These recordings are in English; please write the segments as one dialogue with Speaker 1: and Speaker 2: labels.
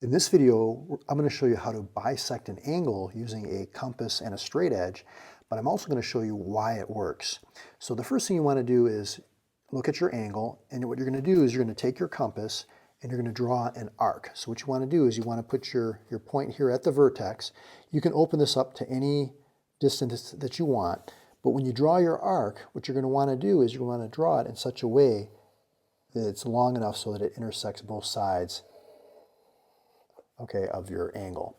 Speaker 1: In this video, I'm going to show you how to bisect an angle using a compass and a straight edge, but I'm also going to show you why it works. So the first thing you want to do is look at your angle, and what you're going to do is you're going to take your compass and you're going to draw an arc. So what you want to do is you want to put your point here at the vertex. You can open this up to any distance that you want, but when you draw your arc, what you're going to want to do is you want to draw it in such a way that it's long enough so that it intersects both sides, okay, of your angle.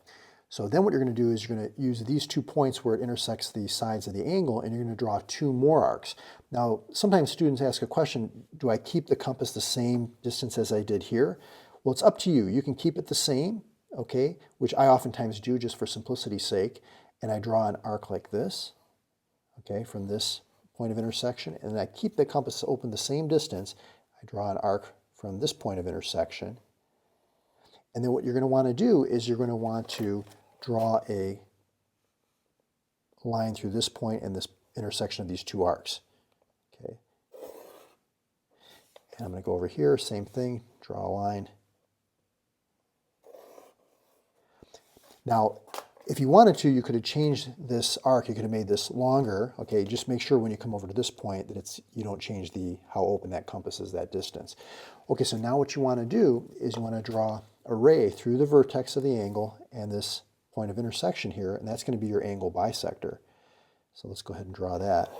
Speaker 1: So then what you're going to do is you're going to use these 2 points where it intersects the sides of the angle, and you're going to draw 2 more arcs. Now, sometimes students ask a question, do I keep the compass the same distance as I did here? Well, it's up to you. You can keep it the same, okay, which I oftentimes do just for simplicity's sake, and I draw an arc like this, okay, from this point of intersection, and I keep the compass open the same distance. I draw an arc from this point of intersection. And then what you're going to want to do is you're going to want to draw a line through this point and this intersection of these 2 arcs. Okay. And I'm going to go over here, same thing, draw a line. Now, if you wanted to, you could have changed this arc. You could have made this longer. Okay, just make sure when you come over to this point that you don't change how open that compass is, that distance. Okay, so now what you want to do is you want to draw a ray through the vertex of the angle and this point of intersection here, and that's going to be your angle bisector. So let's go ahead and draw that.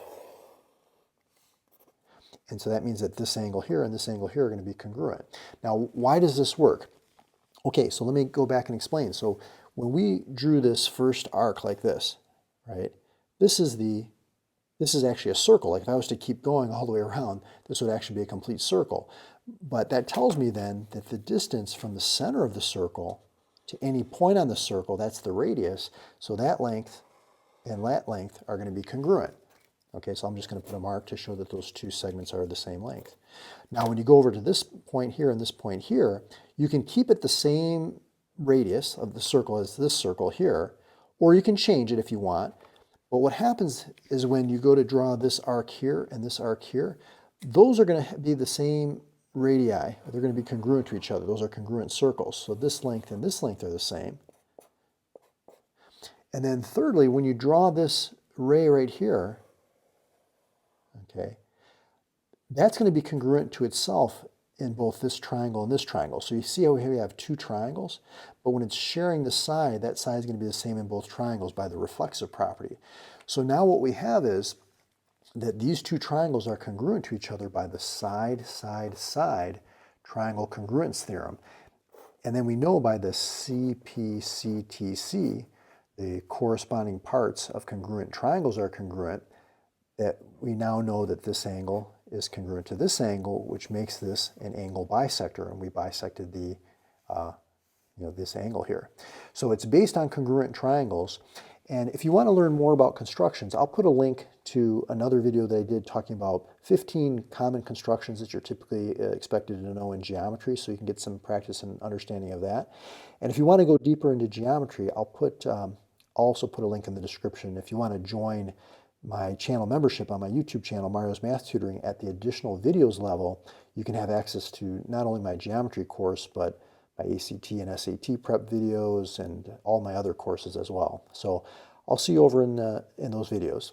Speaker 1: And so that means that this angle here and this angle here are going to be congruent. Now, why does this work? Okay, so let me go back and explain. So when we drew this first arc like this, right, this is actually a circle. Like if I was to keep going all the way around, this would actually be a complete circle. But that tells me then that the distance from the center of the circle to any point on the circle, that's the radius, so that length and that length are going to be congruent. Okay, so I'm just going to put a mark to show that those 2 segments are the same length. Now when you go over to this point here and this point here, you can keep it the same radius of the circle as this circle here, or you can change it if you want. But what happens is when you go to draw this arc here and this arc here, those are going to be the same radii. They're going to be congruent to each other. Those are congruent circles. So this length and this length are the same. And then thirdly, when you draw this ray right here, okay, that's going to be congruent to itself in both this triangle and this triangle. So you see how here we have 2 triangles, but when it's sharing the side, that side is going to be the same in both triangles by the reflexive property. So now what we have is that these 2 triangles are congruent to each other by the side triangle congruence theorem. And then we know by the CPCTC, the corresponding parts of congruent triangles are congruent, that we now know that this angle is congruent to this angle, which makes this an angle bisector, and we bisected this angle here. So it's based on congruent triangles. And if you want to learn more about constructions, I'll put a link to another video that I did talking about 15 common constructions that you're typically expected to know in geometry, so you can get some practice and understanding of that. And if you want to go deeper into geometry, I'll also put a link in the description. If you want to join my channel membership on my YouTube channel, Mario's Math Tutoring, at the additional videos level, you can have access to not only my geometry course, but my ACT and SAT prep videos and all my other courses as well. So I'll see you over in those videos.